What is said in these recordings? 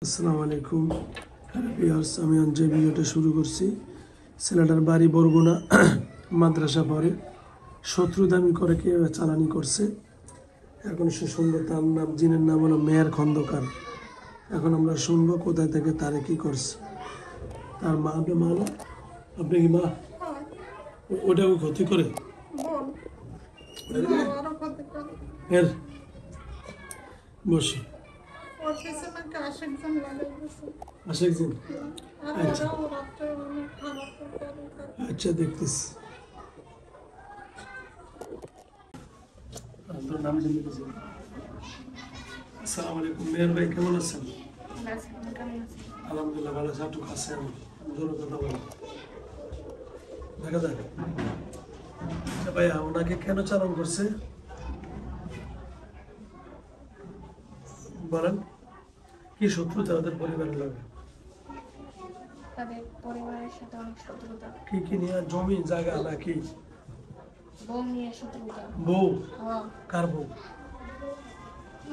আসসালামু আলাইকুম ভিউয়ার্স, আমি যে ভিডিওটা শুরু করছি ছেলেটার বাড়ি বরগুনা মাদ্রাসা পড়ে শত্রুদামি করে কীভাবে চালানি করছে। এখন সে শুনবো তার নাম, জিনের নাম হলো মেহের খন্দকার। এখন আমরা শুনবো কোথায় থেকে তারে কি করছে। তার মা, আপনি মা না? আপনি কি মা? ওটা ওই ক্ষতি করে এর বসে আশেকজন। আচ্ছা আচ্ছা, দেখতেছি। নাম জেনে গেছি। আসসালামু আলাইকুম মেহের ভাই, কেমন আছেন? আলহামদুলিল্লাহ ভালো আছি। একটু কাছে আমি জোরে কথা বলি, দেখা যাক। আচ্ছা ভাইয়া, ওনাকে কেন চালান করছে বলেন? কি শত্রুতা ওদের পরিবারের লাগে? তাদের পরিবারের সাথে অনেক শত্রুতা। কি নিয়ে? জমি জায়গা নাকি বউ নিয়ে শত্রুতা? বউ? হ্যাঁ। কার বউ?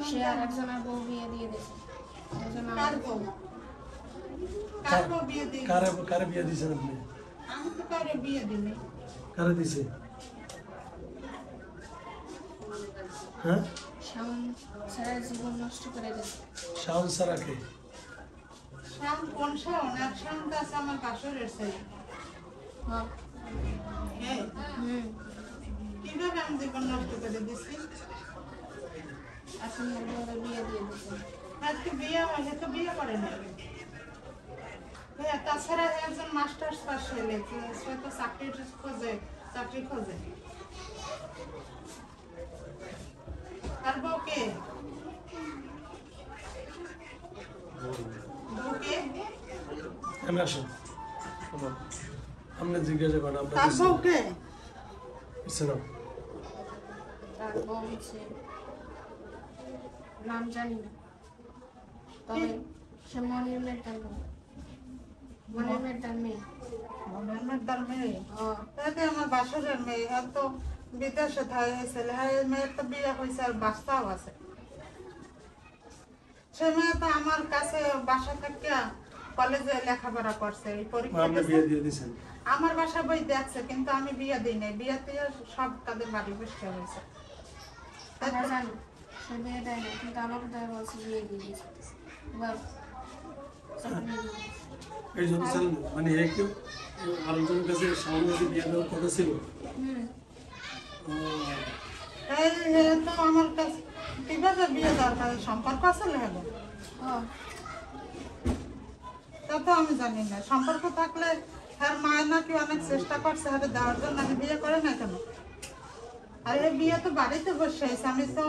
সে আর একজনের বউ বিয়ে দিয়ে দিয়েছে। কারে বিয়ে দিয়েছেন আপনি? আমি তো কারে বিয়ে দিই। কারে দিছে? হ্যাঁ, শাওন সারা জীবন নষ্ট করে দিয়েছে। শাওন সারাকে? শাম কোন শাওন? এক শাওন তো আছে আমার বাসরের ছেলে। হ্যাঁ। হ্যাঁ, কিভাবে আমি জীবন নষ্ট করে দিছি? এখন ওদের বিয়ে দিয়ে দিয়েছে। আজকে বিয়ে হয়েছে তো বিয়ে করে না। হ্যাঁ, তাছাড়া একজন মাস্টার্স পাস ছেলে, সে তো চাকরি খোঁজে। আর বউকে আমি আসেন, আপনি জিজ্ঞাসা করেন। তার আপনার বউকে শোনো, তার বউ হচ্ছে নাম জানি না, তবে সে মনির মেয়ের বউ। মনির মেয়ের মেয়ে। তার মেয়ে হ্যাঁ। তাতে আমার বাসরের মেয়ে। আর তো বিদেশে থাকে ছেলে। হ্যাঁ, মেয়ের তো বিয়ে হয়েছে আর বাচ্চাও আছে। সে মেয়ে তো আমার কাছে বাসা থেকে কলেজে লেখাপড়া করছে। এই পরীক্ষা আপনি দিছে। বিয়ে দিয়ে দিয়েছেন? আমার বাসা বই দেখছে, কিন্তু আমি বিয়ে দিই নাই। বিয়ে দিয়ে সব তাদের বাড়ি বসে হয়েছে। আমরা জানি সে বিয়ে দেয় না, কিন্তু আমাকে তাই বলছে বিয়ে দিয়ে দিয়েছে। এবার এই জন্য চালান মানে কেউ আরেকজনের কাছে সামনে বিয়ে দেওয়ার কথা ছিল। এই তো আমার কাছে কিভাবে বিয়ে দরকার? সম্পর্ক আছে লেগে তা তো আমি জানি না। সম্পর্ক থাকলে তার মায়ের নাকি অনেক চেষ্টা করছে হাতে দেওয়ার জন্য, আমি বিয়ে করে না কেন? আর এই বিয়ে তো বাড়িতে বসে হয়েছে। আমি তো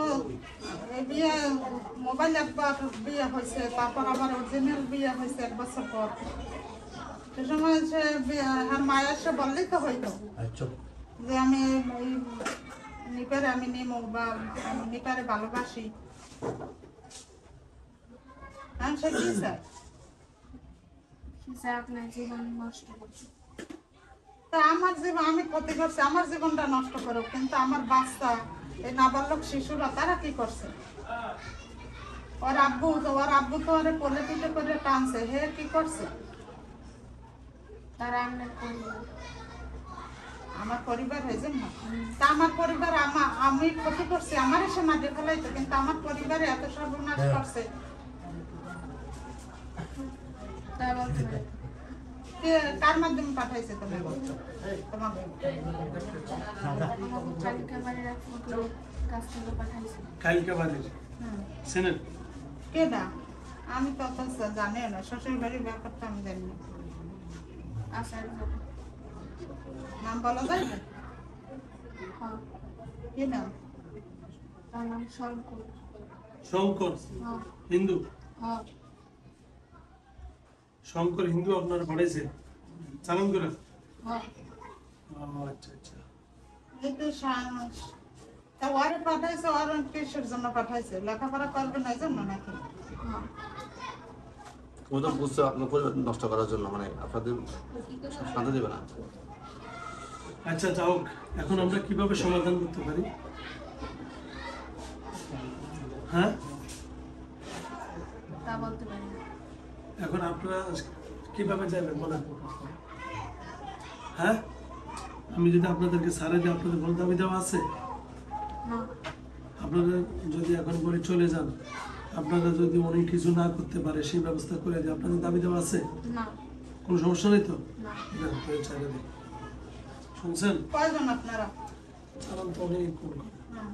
এই বিয়ে মোবাইল একবার বিয়ে হয়েছে, তারপর আবার অরিজিনাল বিয়ে হয়েছে 1 বছর পর। সে সময় সে আর মায়ের এসে বললেই তো হইতো যে আমি এই নিপারে আমি নিমো বা নিপারে ভালোবাসি। আমি সে কি চাই? সে আপনার জীবন নষ্ট করছে। তা আমার জীবন আমি ক্ষতি করছি, আমার জীবনটা নষ্ট করো, কিন্তু আমার বাচ্চা, এই নাবালক শিশুরা তারা কি করছে? ওর আব্বু তো ওরে কোলে পিঠে করে টানছে। হে কি করছে? তারা আপনার পরিবার। আমার পরিবার হয়েছে না? তা আমার পরিবার আমি ক্ষতি করছি, আমার এসে মাটি ফেলাইতো, কিন্তু আমার পরিবারে এত সর্বনাশ করছে। তা বলতে পারে কার মাধ্যমে পাঠাইছে তোমাকে? কালিকা বাড়ির এক ফকিরের কাছ থেকে পাঠাইছে। কালকে বাড়ির শোনেন কে দা? আমি তো অত জানি না, শ্বশুর বাড়ির ব্যাপারটা আমি জানি না। আসার নাম বলা যায় না? হ্যাঁ, কি নাম? তার নাম শঙ্কর। শঙ্কর হ্যাঁ। হিন্দু? হ্যাঁ। শঙ্কর হিন্দু আপনার পাঠাইছে চালান করে? হ্যাঁ। আচ্ছা আচ্ছা। এই তো তা ওরে পাঠাইছে, ওর কিসের জন্য পাঠাইছে? লেখাপড়া করবে না এই জন্য নাকি? হ্যাঁ। ও তো বুঝছে আপনার পরিবার নষ্ট করার জন্য, মানে আপনাদের শান্তি দেবে না। আচ্ছা যাও, এখন আমরা কিভাবে সমাধান করতে পারি? হ্যাঁ, তা বলতে পারি না। এখন আপনারা কিভাবে যাবেন বলেন? হ্যাঁ, আমি যদি আপনাদেরকে সারে দিই, আপনাদের কোনো দাবি দেওয়া আছে? না, আপনারা যদি এখন বলে চলে যান, আপনারা যদি অনেক কিছু না করতে পারে সেই ব্যবস্থা করে দিই, আপনাদের দাবি দেওয়া আছে? না, কোনো সমস্যা নেই তো? না। না, তাহলে ছেড়ে দিই। শুনছেন? কয়জন আপনারা? চালান তো অনেক কোন হ্যাঁ।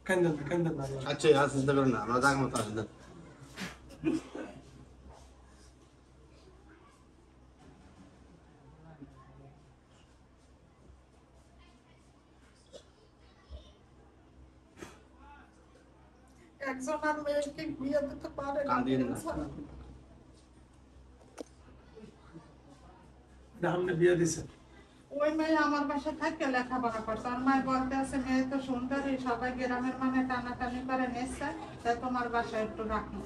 কান্দেন না, কান্দেন না। আচ্ছা আর চিন্তা করেন না, আমরা জায়গা মতো আসেন। একজন আর মেয়েকে বিয়ে দিতে পারে না। কান দিয়ে না। এটা আপনি বিয়ে দিছেন? ওই মেয়ে আমার বাসায় থাকে লেখাপড়া করছে। আর মায় বলতে আছে মেয়ে তো সুন্দরী, সবাই গ্রামের মানে টানাটানি করে নিচ্ছে, তাই তোমার বাসায় একটু রাখবো।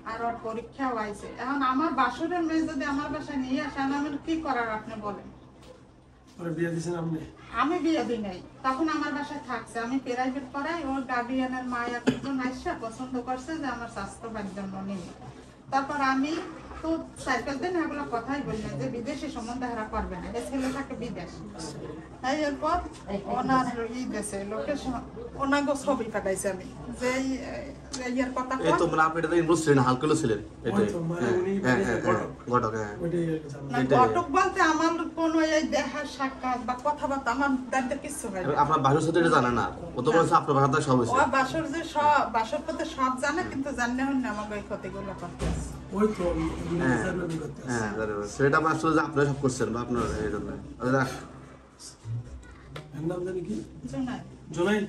আর ওর পরীক্ষাও আইছে। এখন আমার বাসুরের মেয়ে যদি আমার বাসায় নিয়ে আসে, আমি কি করার আপনি বলেন? ওরা বিয়ে দিছেন আপনি? আমি বিয়ে দিই নাই, তখন আমার বাসায় থাকছে। আমি প্রাইভেট পড়াই, ওর গার্ডিয়ানের মা একজন আইসা পছন্দ করছে যে আমার স্বাস্থ্য বাড়ির জন্য নিয়ে। তারপর আমি তো সাইকেল দিন এগুলো কথাই বললেন যে বিদেশি সম্বন্ধ হারা করবে না, এই ছেলে থাকে বিদেশ। তাই এরপর ওনার দেশে লোকেশন ওনাকে ছবি পাঠাইছে আমি যে ইয়ের কথা এই তো মানে আপনি এটা ইনভলভ ছিলেন, হালকা ছিলেন এটাই। ওই তো, মানে উনি হ্যাঁ, বিদেশে হ্যাঁ, ঘটক। ঘটক, হ্যাঁ। ওইটাই জানলাম। না, এটাই। ঘটক বলতে আমার কোনো এই দেখার সাক্ষাৎ বা কথাবার্তা আমার দায়িত্ব কিছু হয় না। আপনার বাসুর সাথে এটা জানে না, ও তো বলছে আপনার ভাষাটা সব হয়েছে। ও বাসর যে সব বাসর পথে সব জানে, কিন্তু জানলে হন না আমাকে এই ক্ষতিগুলো করতে আছে। ওই তো উনি হ্যাঁ। জার্মানি করতে আসছে। হ্যাঁ জানি না। সেটা আমার আসলে যে আপনারা সব করছেন বা আপনার এই জন্য। আচ্ছা, রাখ। এর নাম জানি কি? জোনাই, জোনাই?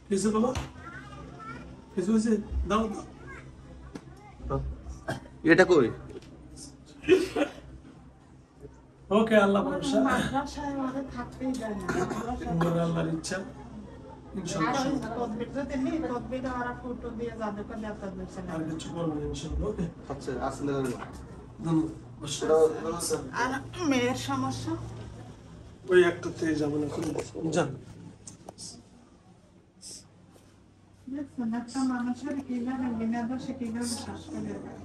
কিছু বাবা? কিছু হয়েছে? দাও দাও। এটা কই? ওকে, আল্লাহ ভরসা। মাদ্রাসায় ওরা থাকতেই দেয় না। তোমার আল্লাহর ইচ্ছা। আর ইনশাআল্লাহ। ওই তদবির যদি নিই, তদবিরে ওরা ফটো দিয়ে জাদুকর দেবতা দিচ্ছে না। আর কিছু করবো না ইনশাআল্লাহ। ওকে, আচ্ছা আসলে জানি না। ধন্যবাদ। সেটাও জানো স্যার? আর মেয়ের সমস্যা ওই একটাতে যাবো না, যান। দেখছেন, একটা মানুষের কিভাবে বিনা দোষে কিভাবে শ্বাস করে দেয়।